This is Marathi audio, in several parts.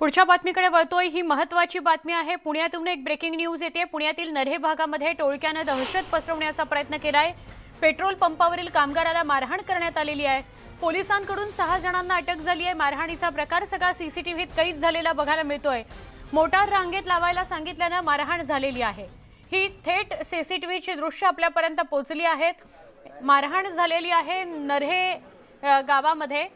पुढच्या बातमीकडे वळतोय। ही महत्त्वाची बातमी आहे। पुण्यातून एक ब्रेकिंग न्यूज येते। पुण्यातील नऱ्हे भागामध्ये टोळक्याने दहशत पसरवण्याचा प्रयत्न केलाय। पेट्रोल पंपावरील कामगाराला मारहाण करण्यात आलेली आहे। पोलिसांकडून 6 जणांना अटक झाली आहे। मारहाणीचा प्रकार सगळा सीसीटीव्हीत कैद झालेला बघायला मिळतोय। मोटार रांगेत लावायला सांगितल्याने मारहाण झालेली आहे। ही थेट सीसीटीव्हीची दृश्य आपल्यापर्यंत पोहोचली आहेत। मारहाण झालेली आहे नऱ्हे गावामध्ये।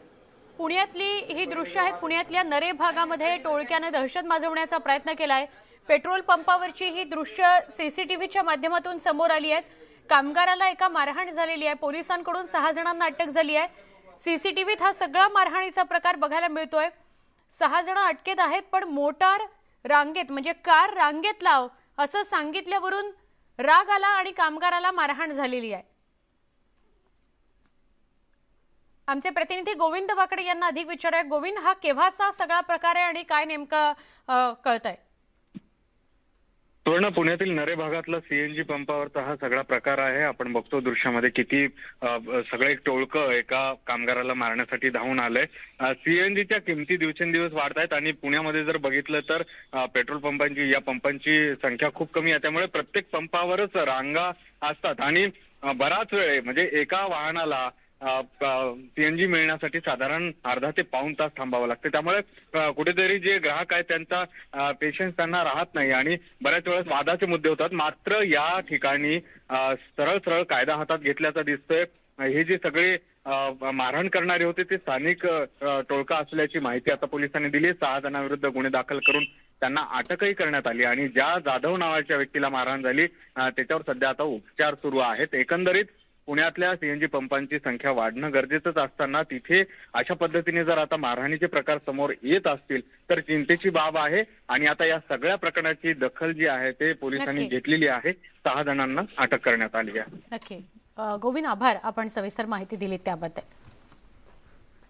पुण्यातली ही दृश्य आहेत। पुण्यातल्या नरे भागामध्ये टोळक्याने दहशत माजवण्याचा प्रयत्न केलाय। पेट्रोल पंपावरची ही दृश्य सीसीटीव्हीच्या माध्यमातून समोर आली आहेत। कामगाराला एका मारहाण झालेली आहे। पोलिसांकडून 6 जणांना अटक झाली आहे। सीसीटीव्हीत हा सगळा मारहाणीचा प्रकार बघायला मिळतोय। 6 जण अटकेत आहेत, पण मोटार रांगेत म्हणजे कार रांगेत लाव असं सांगितल्यावरून राग आला आणि कामगाराला मारहाण झालेली आहे। आमचे प्रतिनिधी गोविंद वाकडे यांना अधिक विचारूया। गोविंद, हा केव्हाचा सगळा प्रकार आहे आणि काय नेमकं कळतंय? पुण्यातील नरे भागातला सीएनजी पंपावरचा हा सगळा प्रकार आहे। आपण बघतो दृश्यामध्ये किती सगळे टोळकं एका कामगाराला मारण्यासाठी धावून आलंय। सीएनजीच्या किमती दिवसेंदिवस वाढत आहेत आणि पुण्यामध्ये जर बघितलं तर पेट्रोल पंपांची या पंपांची संख्या खूप कमी आहे। त्यामुळे प्रत्येक पंपावरच रांगा असतात आणि बराच वेळ म्हणजे एका वाहनाला सीएनजी मिळण्यासाठी साधारण अर्धा ते पाऊण तास थांबावं लागतं। त्यामुळे कुठेतरी जे ग्राहक आहेत त्यांचा पेशन्स त्यांना राहत नाही आणि बऱ्याच वेळेस वादाचे मुद्दे होतात। मात्र या ठिकाणी सरळ सरळ कायदा हातात घेतल्याचा दिसतोय। हे जे सगळे मारहाण करणारे होते ते स्थानिक टोळका असल्याची माहिती आता पोलिसांनी दिली। 6 जणांविरुद्ध गुन्हे दाखल करून त्यांना अटकही करण्यात आली आणि ज्या जाधव नावाच्या व्यक्तीला मारहाण झाली त्याच्यावर सध्या आता उपचार सुरू आहेत। एकंदरीत पुण्यातल्या सीएनजी पंपांची संख्या वाढणं गरजेचंच असताना तिथे अशा पद्धतीने जर आता मारहाणीचे प्रकार समोर येत असतील तर चिंतेची बाब आहे आणि आता या सगळ्या प्रकरणाची दखल जी आहे ते पोलिसांनी घेतलेली आहे। 6 जणांना अटक करण्यात आली आहे। नक्की गोविंद, आभार, आपण सविस्तर माहिती दिली त्याबद्दल।